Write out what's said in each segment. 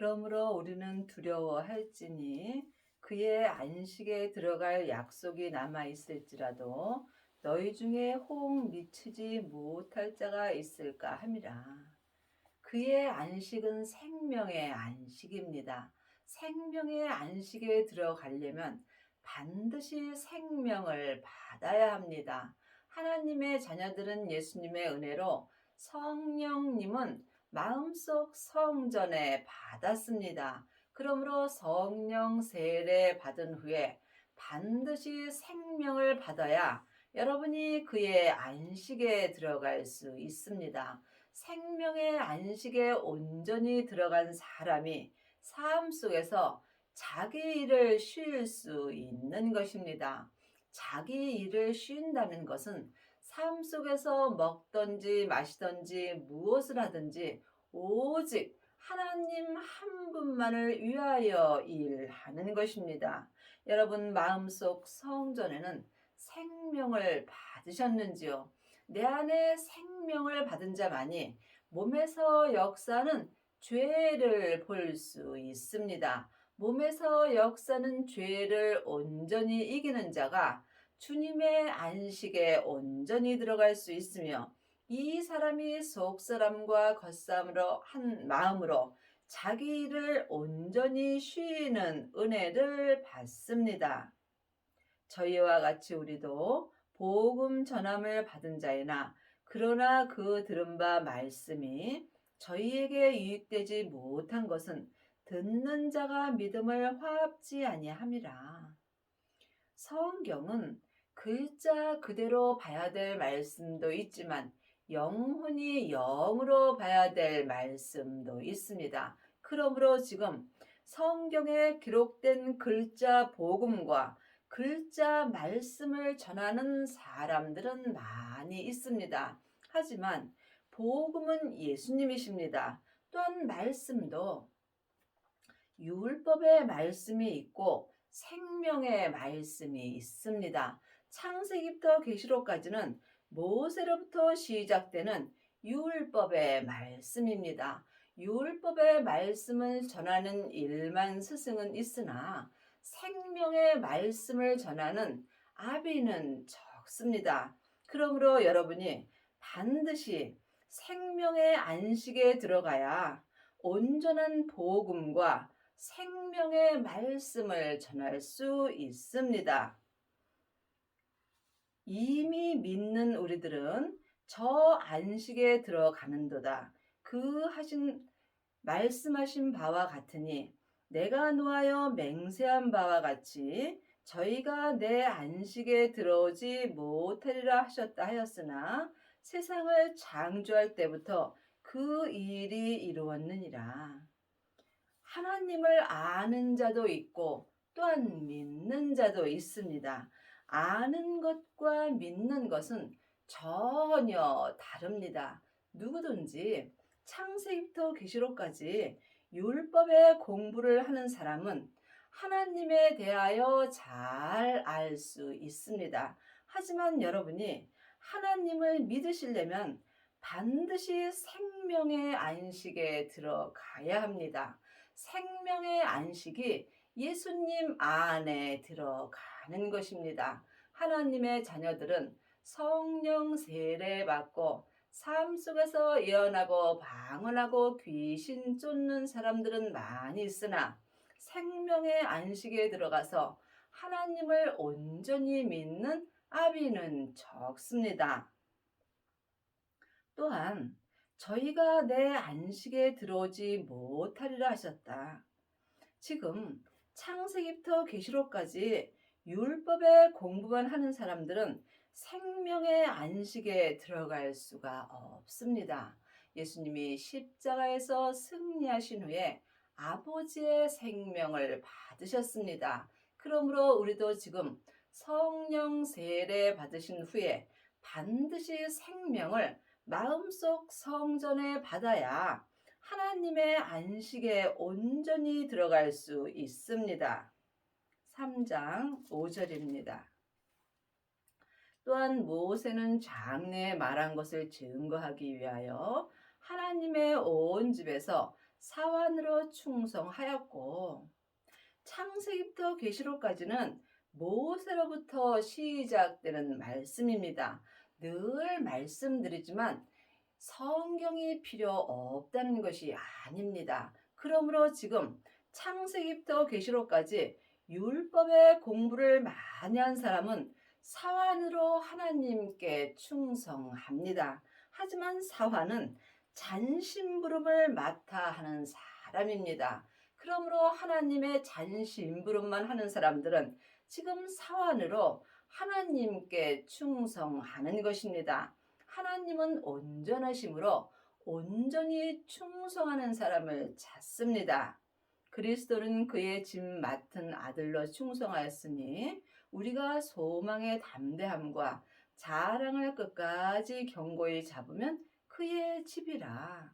그러므로 우리는 두려워할지니 그의 안식에 들어갈 약속이 남아 있을지라도 너희 중에 호응 미치지 못할 자가 있을까 함이라. 그의 안식은 생명의 안식입니다. 생명의 안식에 들어가려면 반드시 생명을 받아야 합니다. 하나님의 자녀들은 예수님의 은혜로 성령님은 마음속 성전에 받았습니다. 그러므로 성령 세례 받은 후에 반드시 생명을 받아야 여러분이 그의 안식에 들어갈 수 있습니다. 생명의 안식에 온전히 들어간 사람이 삶 속에서 자기 일을 쉴 수 있는 것입니다. 자기 일을 쉰다는 것은 삶 속에서 먹든지 마시든지 무엇을 하든지 오직 하나님 한 분만을 위하여 일하는 것입니다. 여러분 마음속 성전에는 생명을 받으셨는지요? 내 안에 생명을 받은 자만이 몸에서 역사는 죄를 볼 수 있습니다. 몸에서 역사는 죄를 온전히 이기는 자가 주님의 안식에 온전히 들어갈 수 있으며 이 사람이 속사람과 겉사람으로 한 마음으로 자기 일을 온전히 쉬는 은혜를 받습니다. 저희와 같이 우리도 복음 전함을 받은 자이나 그러나 그 들은 바 말씀이 저희에게 유익되지 못한 것은 듣는 자가 믿음을 화합지 아니함이라. 성경은 글자 그대로 봐야 될 말씀도 있지만 영혼이 영으로 봐야 될 말씀도 있습니다. 그러므로 지금 성경에 기록된 글자 복음과 글자 말씀을 전하는 사람들은 많이 있습니다. 하지만 복음은 예수님이십니다. 또한 말씀도 율법의 말씀이 있고 생명의 말씀이 있습니다. 창세기부터 계시록까지는 모세로부터 시작되는 율법의 말씀입니다. 율법의 말씀을 전하는 일만 스승은 있으나 생명의 말씀을 전하는 아비는 적습니다. 그러므로 여러분이 반드시 생명의 안식에 들어가야 온전한 복음과 생명의 말씀을 전할 수 있습니다. 이미 믿는 우리들은 저 안식에 들어가는도다. 그 말씀하신 바와 같으니 내가 노하여 맹세한 바와 같이 저희가 내 안식에 들어오지 못하리라 하셨다 하였으나 세상을 창조할 때부터 그 일이 이루었느니라. 하나님을 아는 자도 있고 또한 믿는 자도 있습니다. 아는 것과 믿는 것은 전혀 다릅니다. 누구든지 창세기부터 계시록까지 율법의 공부를 하는 사람은 하나님에 대하여 잘 알 수 있습니다. 하지만 여러분이 하나님을 믿으시려면 반드시 생명의 안식에 들어가야 합니다. 생명의 안식이 예수님 안에 들어가는 것입니다. 하나님의 자녀들은 성령 세례 받고 삶 속에서 예언하고 방언하고 귀신 쫓는 사람들은 많이 있으나 생명의 안식에 들어가서 하나님을 온전히 믿는 아비는 적습니다. 또한 저희가 내 안식에 들어오지 못하리라 하셨다. 지금 창세기부터 계시록까지 율법의 공부만 하는 사람들은 생명의 안식에 들어갈 수가 없습니다. 예수님이 십자가에서 승리하신 후에 아버지의 생명을 받으셨습니다. 그러므로 우리도 지금 성령 세례 받으신 후에 반드시 생명을 마음속 성전에 받아야 하나님의 안식에 온전히 들어갈 수 있습니다. 3장 5절입니다. 또한 모세는 장래에 말한 것을 증거하기 위하여 하나님의 온 집에서 사환으로 충성하였고, 창세기부터 계시록까지는 모세로부터 시작되는 말씀입니다. 늘 말씀드리지만 성경이 필요 없다는 것이 아닙니다. 그러므로 지금 창세기부터 계시록까지 율법의 공부를 많이 한 사람은 사환으로 하나님께 충성합니다. 하지만 사환은 잔심부름을 맡아 하는 사람입니다. 그러므로 하나님의 잔심부름만 하는 사람들은 지금 사환으로 하나님께 충성하는 것입니다. 하나님은 온전하심으로 온전히 충성하는 사람을 찾습니다. 그리스도는 그의 짐 맡은 아들로 충성하였으니 우리가 소망의 담대함과 자랑을 끝까지 견고히 잡으면 그의 집이라.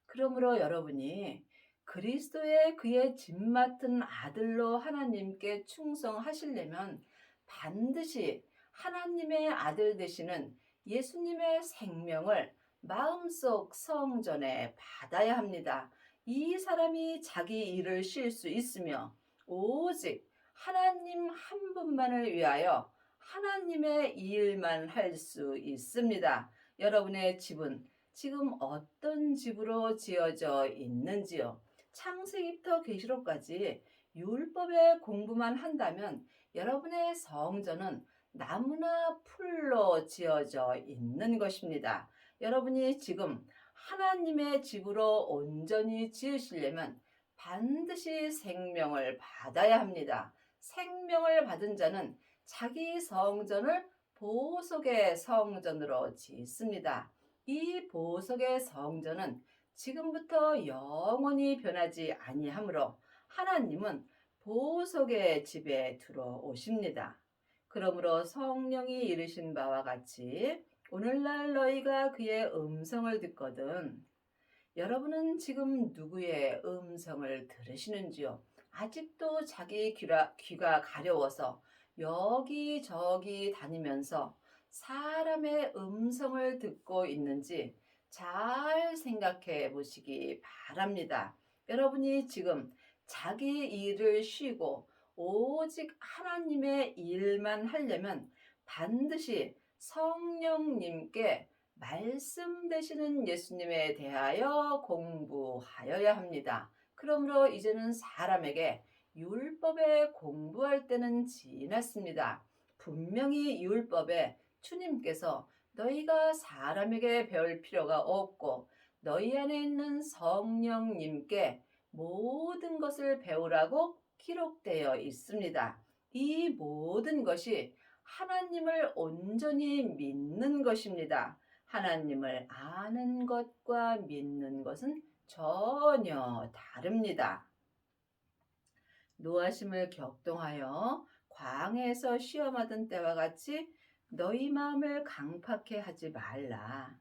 그러므로 여러분이 그리스도의 그의 짐 맡은 아들로 하나님께 충성하시려면 반드시 하나님의 아들 되시는 예수님의 생명을 마음속 성전에 받아야 합니다. 이 사람이 자기 일을 쉴 수 있으며 오직 하나님 한 분만을 위하여 하나님의 일만 할 수 있습니다. 여러분의 집은 지금 어떤 집으로 지어져 있는지요? 창세기부터 계시록까지 율법의 공부만 한다면 여러분의 성전은 나무나 풀로 지어져 있는 것입니다. 여러분이 지금 하나님의 집으로 온전히 지으시려면 반드시 생명을 받아야 합니다. 생명을 받은 자는 자기 성전을 보석의 성전으로 짓습니다. 이 보석의 성전은 지금부터 영원히 변하지 아니하므로 하나님은 보석의 집에 들어오십니다. 그러므로 성령이 이르신 바와 같이 오늘날 너희가 그의 음성을 듣거든. 여러분은 지금 누구의 음성을 들으시는지요? 아직도 자기 귀가 가려워서 여기저기 다니면서 사람의 음성을 듣고 있는지 잘 생각해 보시기 바랍니다. 여러분이 지금 자기 일을 쉬고 오직 하나님의 일만 하려면 반드시 성령님께 말씀 되시는 예수님에 대하여 공부하여야 합니다. 그러므로 이제는 사람에게 율법에 공부할 때는 지났습니다. 분명히 율법에 주님께서 너희가 사람에게 배울 필요가 없고 너희 안에 있는 성령님께 모든 것을 배우라고 기록되어 있습니다. 이 모든 것이 하나님을 온전히 믿는 것입니다. 하나님을 아는 것과 믿는 것은 전혀 다릅니다. 노하심을 격동하여 광야에서 시험하던 때와 같이 너희 마음을 강팍해 하지 말라.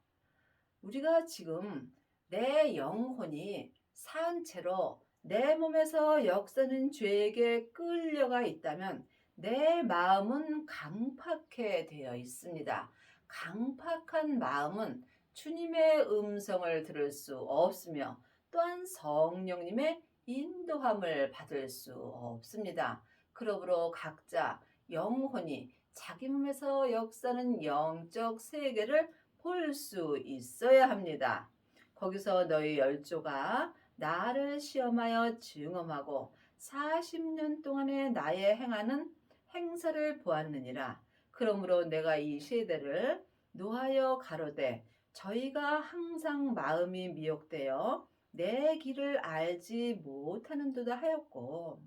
우리가 지금 내 영혼이 산 채로 내 몸에서 역사는 죄에게 끌려가 있다면 내 마음은 강팍해 되어 있습니다. 강팍한 마음은 주님의 음성을 들을 수 없으며 또한 성령님의 인도함을 받을 수 없습니다. 그러므로 각자 영혼이 자기 몸에서 역사는 영적 세계를 볼 수 있어야 합니다. 거기서 너희 열조가 나를 시험하여 증언하고 40년 동안에 나의 행하는 행사를 보았느니라. 그러므로 내가 이 세대를 노하여 가로되 저희가 항상 마음이 미혹되어 내 길을 알지 못하는도다 하였고,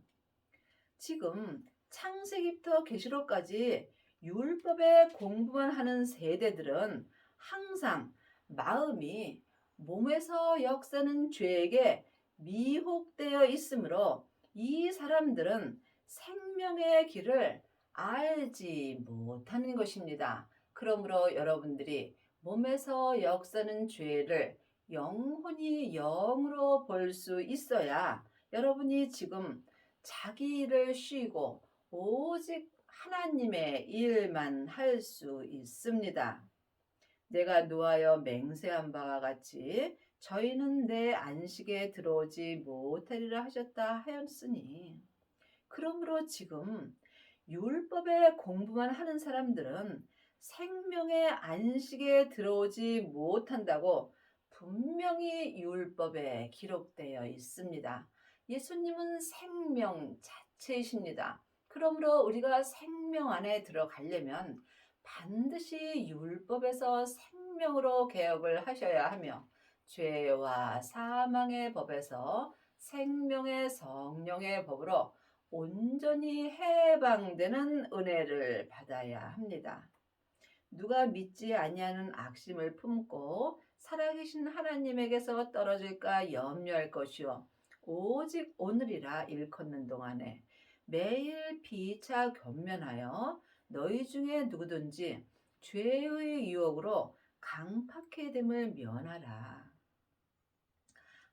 지금 창세기부터 계시록까지 율법의 공부만 하는 세대들은 항상 마음이 몸에서 역사는 죄에게 미혹되어 있으므로 이 사람들은 생명의 길을 알지 못하는 것입니다. 그러므로 여러분들이 몸에서 역사는 죄를 영혼이 영으로 볼 수 있어야 여러분이 지금 자기 일을 쉬고 오직 하나님의 일만 할 수 있습니다. 내가 노하여 맹세한 바와 같이 저희는 내 안식에 들어오지 못하리라 하셨다 하였으니, 그러므로 지금 율법의 공부만 하는 사람들은 생명의 안식에 들어오지 못한다고 분명히 율법에 기록되어 있습니다. 예수님은 생명 자체이십니다. 그러므로 우리가 생명 안에 들어가려면 반드시 율법에서 생명으로 개혁을 하셔야 하며, 죄와 사망의 법에서 생명의 성령의 법으로 온전히 해방되는 은혜를 받아야 합니다. 누가 믿지 아니하는 악심을 품고 살아계신 하나님에게서 떨어질까 염려할 것이요 오직 오늘이라 일컫는 동안에 매일 피차 겸면하여 너희 중에 누구든지 죄의 유혹으로 강팍해 됨을 면하라.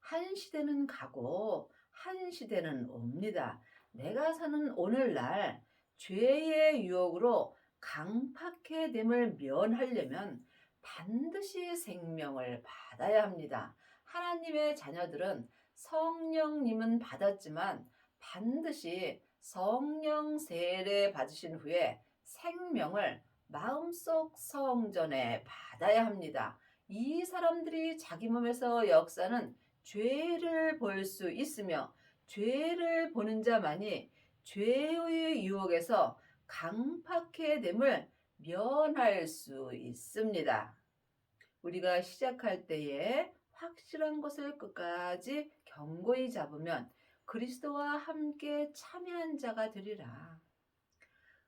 한 시대는 가고 한 시대는 옵니다. 내가 사는 오늘날 죄의 유혹으로 강팍해 됨을 면하려면 반드시 생명을 받아야 합니다. 하나님의 자녀들은 성령님은 받았지만 반드시 성령 세례 받으신 후에 생명을 마음속 성전에 받아야 합니다. 이 사람들이 자기 몸에서 역사는 죄를 볼 수 있으며, 죄를 보는 자만이 죄의 유혹에서 강팍해 됨을 면할 수 있습니다. 우리가 시작할 때에 확실한 것을 끝까지 견고히 잡으면 그리스도와 함께 참여한 자가 되리라.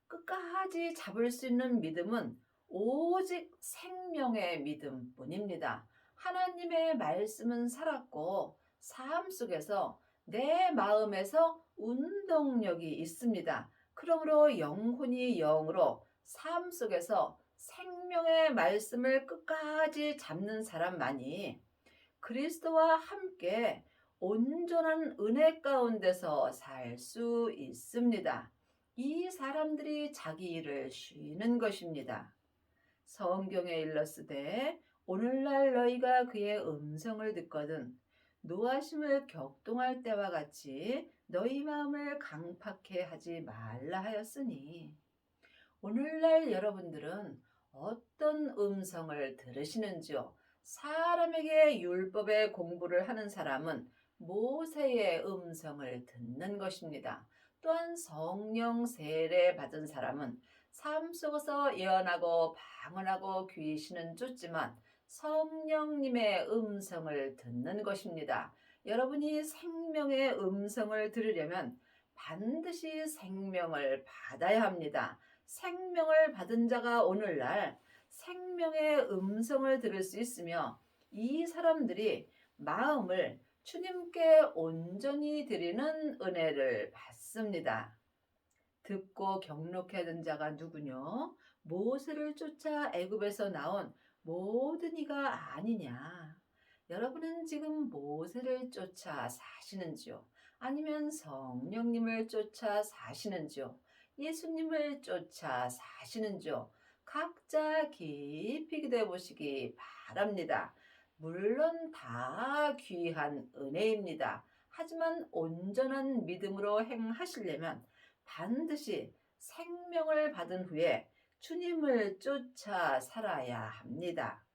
끝까지 잡을 수 있는 믿음은 오직 생명의 믿음뿐입니다. 하나님의 말씀은 살았고 삶 속에서 내 마음에서 운동력이 있습니다. 그러므로 영혼이 영으로 삶 속에서 생명의 말씀을 끝까지 잡는 사람만이 그리스도와 함께 온전한 은혜 가운데서 살 수 있습니다. 이 사람들이 자기 일을 쉬는 것입니다. 성경에 일렀으되 오늘날 너희가 그의 음성을 듣거든 노하심을 격동할 때와 같이 너희 마음을 강팍해 하지 말라 하였으니, 오늘날 여러분들은 어떤 음성을 들으시는지요? 사람에게 율법의 공부를 하는 사람은 모세의 음성을 듣는 것입니다. 또한 성령 세례 받은 사람은 삶 속에서 예언하고 방언하고 귀신은 쫓지만 성령님의 음성을 듣는 것입니다. 여러분이 생명의 음성을 들으려면 반드시 생명을 받아야 합니다. 생명을 받은 자가 오늘날 생명의 음성을 들을 수 있으며, 이 사람들이 마음을 주님께 온전히 드리는 은혜를 받습니다. 듣고 경록하던 자가 누구뇨? 모세를 쫓아 애굽에서 나온 모든 이가 아니냐? 여러분은 지금 모세를 쫓아 사시는지요? 아니면 성령님을 쫓아 사시는지요? 예수님을 쫓아 사시는지요? 각자 깊이 기도해 보시기 바랍니다. 물론 다 귀한 은혜입니다. 하지만 온전한 믿음으로 행하시려면 반드시 생명을 받은 후에 주님을 쫓아 살아야 합니다.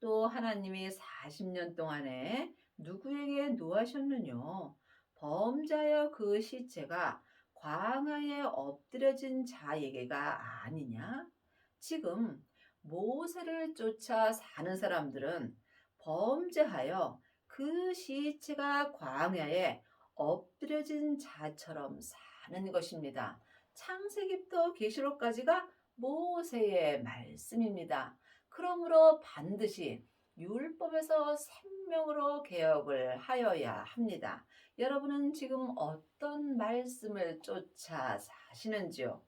또 하나님이 40년 동안에 누구에게 노하셨느뇨? 범자여 그 시체가 광야에 엎드려진 자에게가 아니냐? 지금 모세를 쫓아 사는 사람들은 범죄하여 그 시체가 광야에 엎드려진 자처럼 사는 것입니다. 창세기부터 계시록까지가 모세의 말씀입니다. 그러므로 반드시 율법에서 생명으로 개혁을 하여야 합니다. 여러분은 지금 어떤 말씀을 쫓아 사시는지요?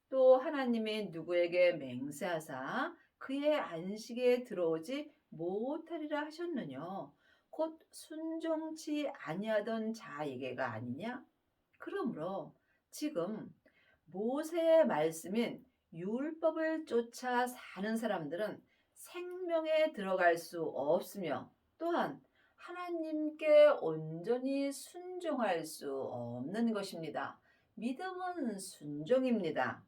또 하나님이 누구에게 맹세하사 그의 안식에 들어오지 못하리라 하셨느뇨? 곧 순종치 아니하던 자에게가 아니냐? 그러므로 지금 모세의 말씀인 율법을 쫓아 사는 사람들은 생명에 들어갈 수 없으며 또한 하나님께 온전히 순종할 수 없는 것입니다. 믿음은 순종입니다.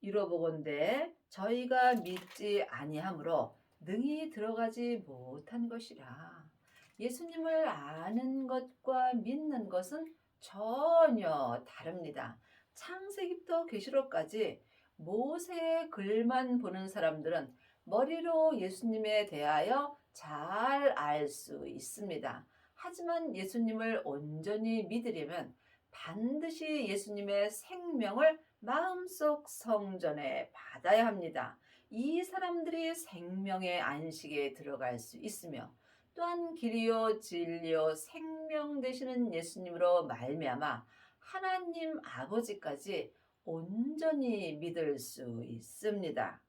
이로보건대 저희가 믿지 아니하므로 능히 들어가지 못한 것이라. 예수님을 아는 것과 믿는 것은 전혀 다릅니다. 창세기부터 계시록까지 모세의 글만 보는 사람들은 머리로 예수님에 대하여 잘 알 수 있습니다. 하지만 예수님을 온전히 믿으려면 반드시 예수님의 생명을 마음속 성전에 받아야 합니다. 이 사람들이 생명의 안식에 들어갈 수 있으며 또한 길이요 진리요 생명 되시는 예수님으로 말미암아 하나님 아버지까지 온전히 믿을 수 있습니다.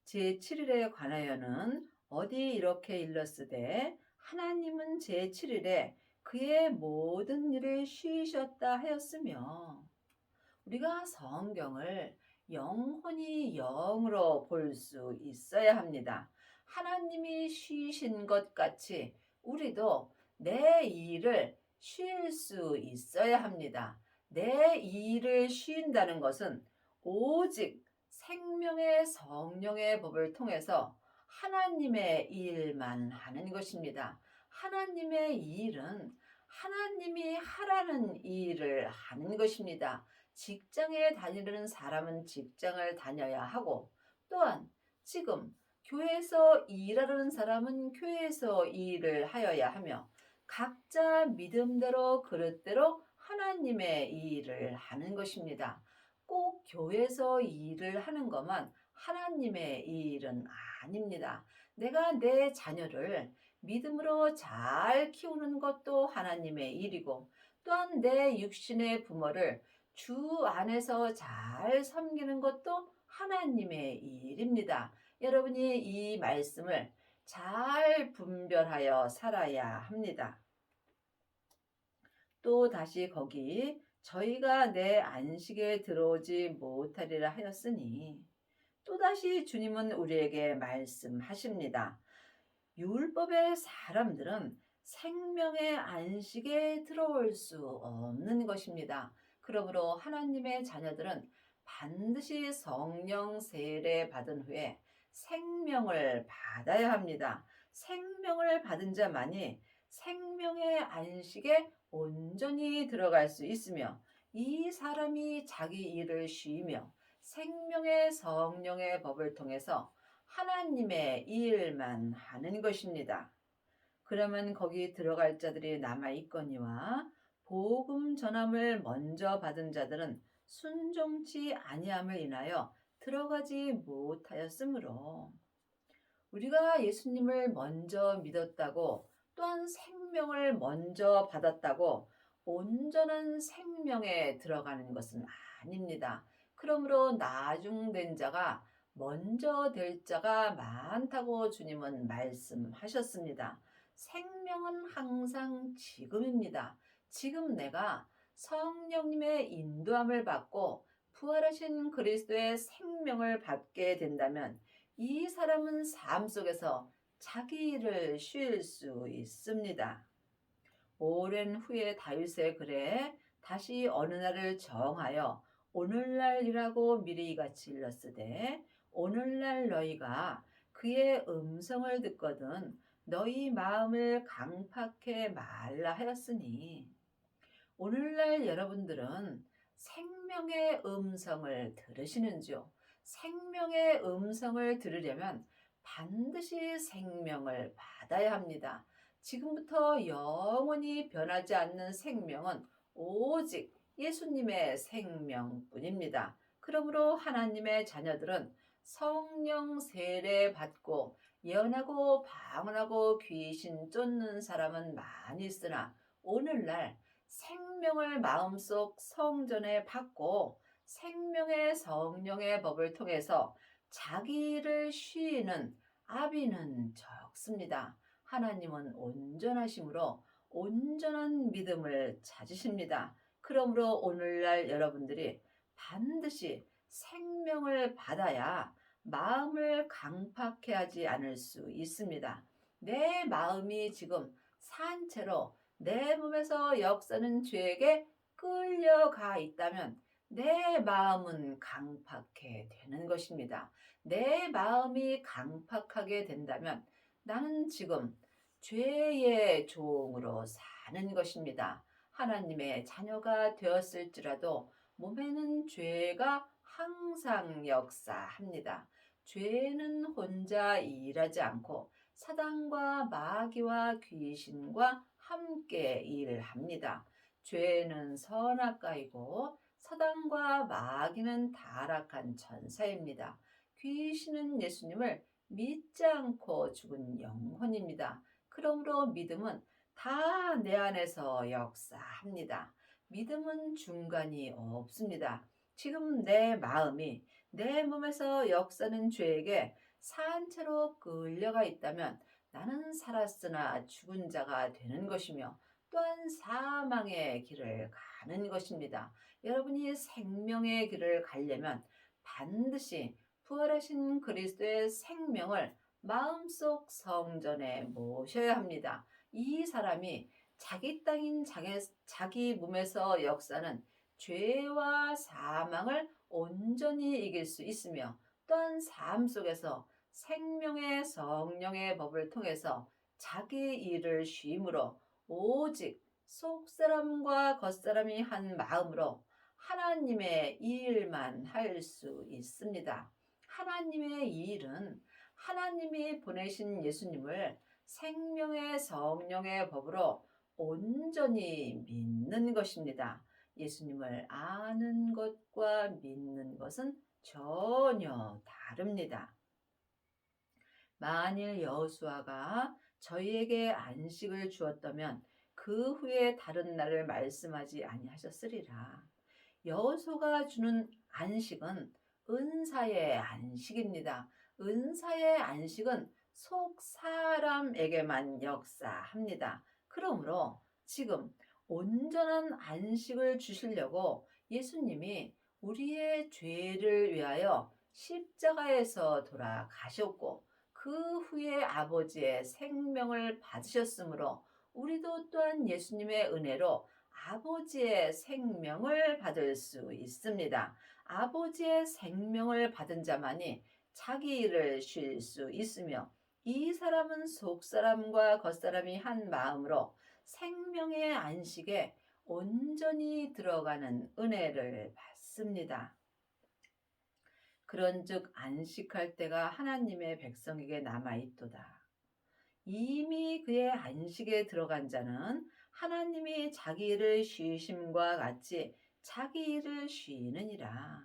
제7일에 관하여는 어디 이렇게 일렀으되 하나님은 제7일에 그의 모든 일을 쉬셨다 하였으며, 우리가 성경을 영혼이 영으로 볼 수 있어야 합니다. 하나님이 쉬신 것 같이 우리도 내 일을 쉴 수 있어야 합니다. 내 일을 쉰다는 것은 오직 생명의 성령의 법을 통해서 하나님의 일만 하는 것입니다. 하나님의 일은 하나님이 하라는 일을 하는 것입니다. 직장에 다니는 사람은 직장을 다녀야 하고 또한 지금 교회에서 일하는 사람은 교회에서 일을 하여야 하며 각자 믿음대로 그릇대로 하나님의 일을 하는 것입니다. 꼭 교회에서 일을 하는 것만 하나님의 일은 아닙니다. 내가 내 자녀를 믿음으로 잘 키우는 것도 하나님의 일이고 또한 내 육신의 부모를 주 안에서 잘 섬기는 것도 하나님의 일입니다. 여러분이 이 말씀을 잘 분별하여 살아야 합니다. 또 다시 거기 저희가 내 안식에 들어오지 못하리라 하였으니, 또다시 주님은 우리에게 말씀하십니다. 율법의 사람들은 생명의 안식에 들어올 수 없는 것입니다. 그러므로 하나님의 자녀들은 반드시 성령 세례 받은 후에 생명을 받아야 합니다. 생명을 받은 자만이 생명의 안식에 온전히 들어갈 수 있으며 이 사람이 자기 일을 쉬며 생명의 성령의 법을 통해서 하나님의 일만 하는 것입니다. 그러면 거기 들어갈 자들이 남아있거니와 복음 전함을 먼저 받은 자들은 순종치 아니함을 인하여 들어가지 못하였으므로, 우리가 예수님을 먼저 믿었다고 또한 생명을 먼저 받았다고 온전한 생명에 들어가는 것은 아닙니다. 그러므로 나중된 자가 먼저 될 자가 많다고 주님은 말씀하셨습니다. 생명은 항상 지금입니다. 지금 내가 성령님의 인도함을 받고 부활하신 그리스도의 생명을 받게 된다면 이 사람은 삶 속에서 자기 일을 쉴 수 있습니다. 오랜 후에 다윗의 글에 다시 어느 날을 정하여 오늘날이라고 미리 같이 일렀으되, 오늘날 너희가 그의 음성을 듣거든 너희 마음을 강팍해 말라 하였으니, 오늘날 여러분들은 생명의 음성을 들으시는지요? 생명의 음성을 들으려면 반드시 생명을 받아야 합니다. 지금부터 영원히 변하지 않는 생명은 오직 예수님의 생명뿐입니다. 그러므로 하나님의 자녀들은 성령 세례 받고 예언하고 방언하고 귀신 쫓는 사람은 많이 있으나 오늘날 생명을 마음속 성전에 받고 생명의 성령의 법을 통해서 자기를 쉬는 아비는 적습니다. 하나님은 온전하심으로 온전한 믿음을 찾으십니다. 그러므로 오늘날 여러분들이 반드시 생명을 받아야 마음을 강팍해 하지 않을 수 있습니다. 내 마음이 지금 산채로 내 몸에서 역사는 죄에게 끌려가 있다면 내 마음은 강팍해 되는 것입니다. 내 마음이 강팍하게 된다면 나는 지금 죄의 종으로 사는 것입니다. 하나님의 자녀가 되었을지라도 몸에는 죄가 항상 역사합니다. 죄는 혼자 일하지 않고 사단과 마귀와 귀신과 함께 일합니다. 죄는 선악가이고 사단과 마귀는 타락한 천사입니다. 귀신은 예수님을 믿지 않고 죽은 영혼입니다. 그러므로 믿음은 다 내 안에서 역사합니다. 믿음은 중간이 없습니다. 지금 내 마음이 내 몸에서 역사는 죄에게 산채로 끌려가 있다면 나는 살았으나 죽은 자가 되는 것이며 또한 사망의 길을 가는 것입니다. 여러분이 생명의 길을 가려면 반드시 부활하신 그리스도의 생명을 마음속 성전에 모셔야 합니다. 이 사람이 자기 땅인 자기 몸에서 역사는 죄와 사망을 온전히 이길 수 있으며 또한 삶 속에서 생명의 성령의 법을 통해서 자기 일을 쉼으로 오직 속사람과 겉사람이 한 마음으로 하나님의 일만 할 수 있습니다. 하나님의 일은 하나님이 보내신 예수님을 생명의 성령의 법으로 온전히 믿는 것입니다. 예수님을 아는 것과 믿는 것은 전혀 다릅니다. 만일 여호수아가 저희에게 안식을 주었다면 그 후에 다른 날을 말씀하지 아니하셨으리라. 여호수아가 주는 안식은 은사의 안식입니다. 은사의 안식은 속 사람에게만 역사합니다. 그러므로 지금 온전한 안식을 주시려고 예수님이 우리의 죄를 위하여 십자가에서 돌아가셨고 그 후에 아버지의 생명을 받으셨으므로 우리도 또한 예수님의 은혜로 아버지의 생명을 받을 수 있습니다. 아버지의 생명을 받은 자만이 자기 일을 쉴 수 있으며 이 사람은 속사람과 겉사람이 한 마음으로 생명의 안식에 온전히 들어가는 은혜를 받습니다. 그런즉 안식할 때가 하나님의 백성에게 남아있도다. 이미 그의 안식에 들어간 자는 하나님이 자기 일을 쉬심과 같이 자기 일을 쉬느니라.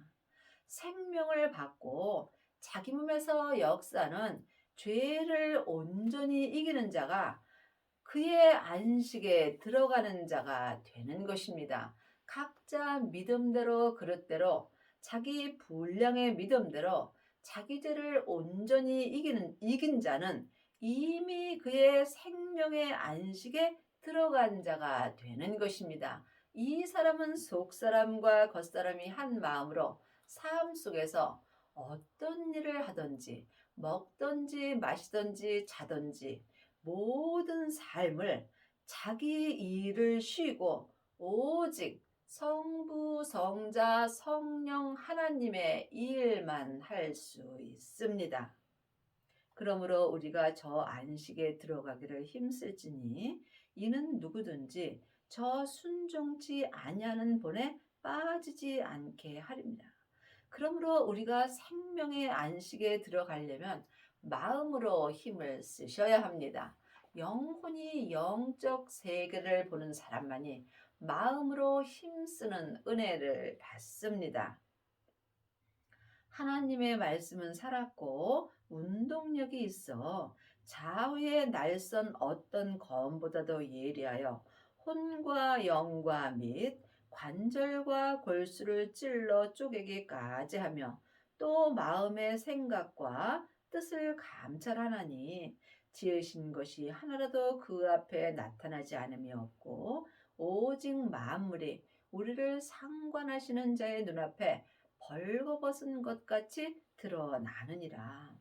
생명을 받고 자기 몸에서 역사는 죄를 온전히 이기는 자가 그의 안식에 들어가는 자가 되는 것입니다. 각자 믿음대로 그릇대로 자기 분량의 믿음대로 자기 죄를 온전히 이긴 자는 이미 그의 생명의 안식에 들어간 자가 되는 것입니다. 이 사람은 속사람과 겉사람이 한 마음으로 삶 속에서 어떤 일을 하든지 먹든지 마시든지 자든지 모든 삶을 자기 일을 쉬고 오직 성부, 성자, 성령 하나님의 일만 할 수 있습니다. 그러므로 우리가 저 안식에 들어가기를 힘쓸지니 이는 누구든지 저 순종치 아니하는 본에 빠지지 않게 하립니다. 그러므로 우리가 생명의 안식에 들어가려면 마음으로 힘을 쓰셔야 합니다. 영혼이 영적 세계를 보는 사람만이 마음으로 힘쓰는 은혜를 받습니다. 하나님의 말씀은 살았고 운동력이 있어 좌우의 날선 어떤 검보다도 예리하여 혼과 영과 및 관절과 골수를 찔러 쪼개기까지 하며 또 마음의 생각과 뜻을 감찰하나니 지으신 것이 하나라도 그 앞에 나타나지 않음이 없고 오직 만물이 우리를 상관하시는 자의 눈앞에 벌거벗은 것 같이 드러나느니라.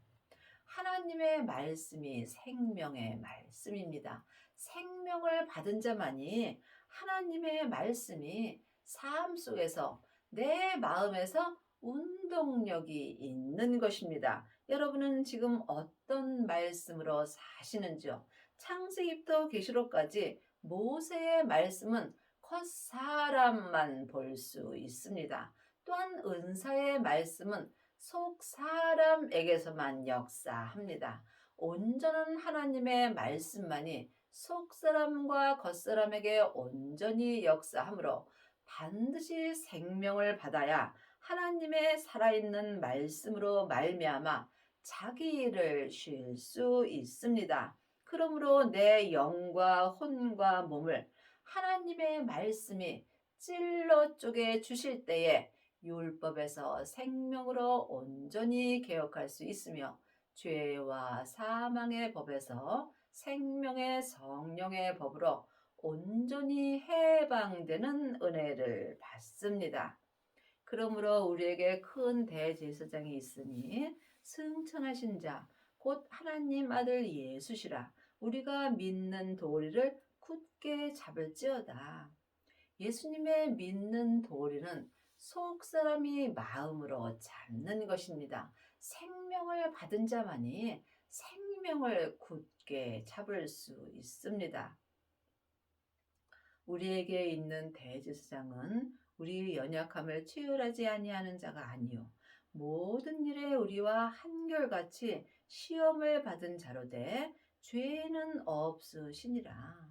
하나님의 말씀이 생명의 말씀입니다. 생명을 받은 자만이 하나님의 말씀이 삶 속에서 내 마음에서 운동력이 있는 것입니다. 여러분은 지금 어떤 말씀으로 사시는지요? 창세기부터 계시록까지 모세의 말씀은 겉사람만 볼 수 있습니다. 또한 은사의 말씀은 속 사람에게서만 역사합니다. 온전한 하나님의 말씀만이 속 사람과 겉 사람에게 온전히 역사하므로 반드시 생명을 받아야 하나님의 살아있는 말씀으로 말미암아 자기 일을 쉴 수 있습니다. 그러므로 내 영과 혼과 몸을 하나님의 말씀이 찔러 쪼개 주실 때에 율법에서 생명으로 온전히 개혁할 수 있으며 죄와 사망의 법에서 생명의 성령의 법으로 온전히 해방되는 은혜를 받습니다. 그러므로 우리에게 큰 대제사장이 있으니 승천하신 자, 곧 하나님 아들 예수시라. 우리가 믿는 도리를 굳게 잡을지어다. 예수님의 믿는 도리는 속 사람이 마음으로 잡는 것입니다. 생명을 받은 자만이 생명을 굳게 잡을 수 있습니다. 우리에게 있는 대제사장은 우리의 연약함을 치유하지 아니하는 자가 아니요 모든 일에 우리와 한결같이 시험을 받은 자로 돼 죄는 없으시니라.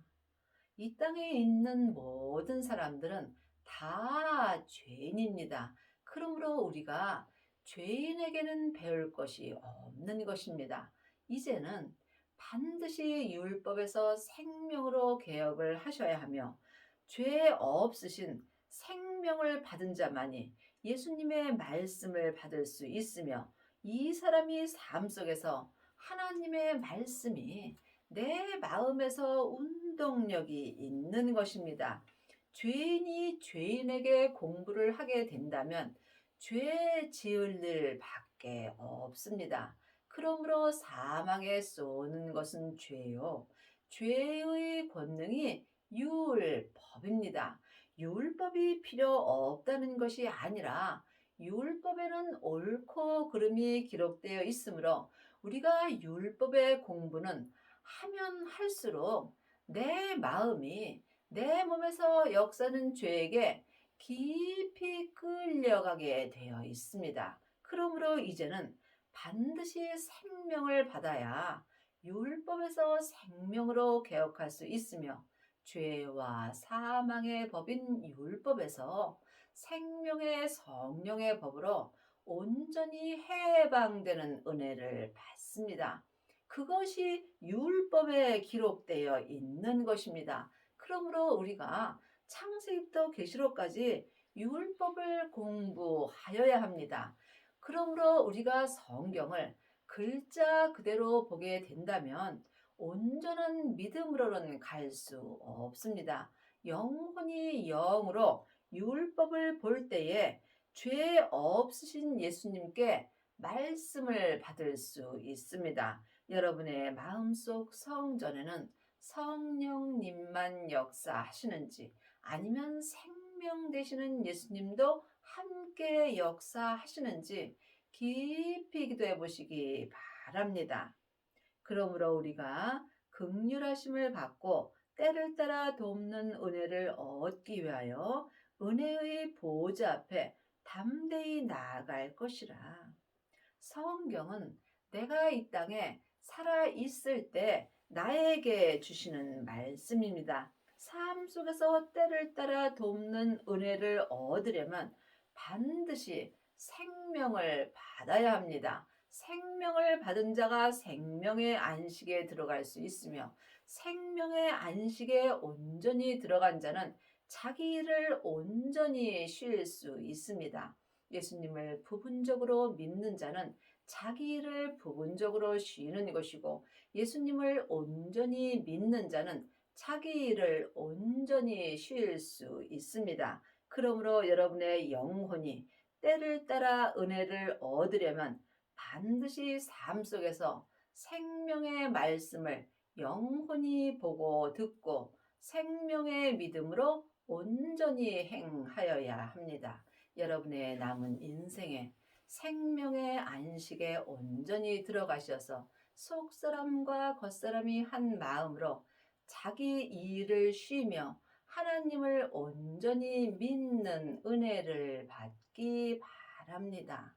이 땅에 있는 모든 사람들은 다 죄인입니다. 그러므로 우리가 죄인에게는 배울 것이 없는 것입니다. 이제는 반드시 율법에서 생명으로 개혁을 하셔야 하며 죄 없으신 생명을 받은 자만이 예수님의 말씀을 받을 수 있으며 이 사람이 삶 속에서 하나님의 말씀이 내 마음에서 운동력이 있는 것입니다. 죄인이 죄인에게 공부를 하게 된다면 죄 지을 일밖에 없습니다. 그러므로 사망에 쏘는 것은 죄요. 죄의 권능이 율법입니다. 율법이 필요 없다는 것이 아니라 율법에는 옳고 그름이 기록되어 있으므로 우리가 율법의 공부는 하면 할수록 내 마음이 내 몸에서 역사는 죄에게 깊이 끌려가게 되어 있습니다. 그러므로 이제는 반드시 생명을 받아야 율법에서 생명으로 개혁할 수 있으며 죄와 사망의 법인 율법에서 생명의 성령의 법으로 온전히 해방되는 은혜를 받습니다. 그것이 율법에 기록되어 있는 것입니다. 그러므로 우리가 창세기부터 계시록까지 율법을 공부하여야 합니다. 그러므로 우리가 성경을 글자 그대로 보게 된다면 온전한 믿음으로는 갈 수 없습니다. 영혼이 영으로 율법을 볼 때에 죄 없으신 예수님께 말씀을 받을 수 있습니다. 여러분의 마음속 성전에는 성령님만 역사하시는지 아니면 생명 되시는 예수님도 함께 역사하시는지 깊이 기도해 보시기 바랍니다. 그러므로 우리가 긍휼하심을 받고 때를 따라 돕는 은혜를 얻기 위하여 은혜의 보좌 앞에 담대히 나아갈 것이라. 성경은 내가 이 땅에 살아 있을 때 나에게 주시는 말씀입니다. 삶 속에서 때를 따라 돕는 은혜를 얻으려면 반드시 생명을 받아야 합니다. 생명을 받은 자가 생명의 안식에 들어갈 수 있으며 생명의 안식에 온전히 들어간 자는 자기 일을 온전히 쉴 수 있습니다. 예수님을 부분적으로 믿는 자는 자기 일을 부분적으로 쉬는 것이고 예수님을 온전히 믿는 자는 자기 일을 온전히 쉴 수 있습니다. 그러므로 여러분의 영혼이 때를 따라 은혜를 얻으려면 반드시 삶 속에서 생명의 말씀을 영혼이 보고 듣고 생명의 믿음으로 온전히 행하여야 합니다. 여러분의 남은 인생에 생명의 안식에 온전히 들어가셔서 속사람과 겉사람이 한 마음으로 자기 일을 쉬며 하나님을 온전히 믿는 은혜를 받기 바랍니다.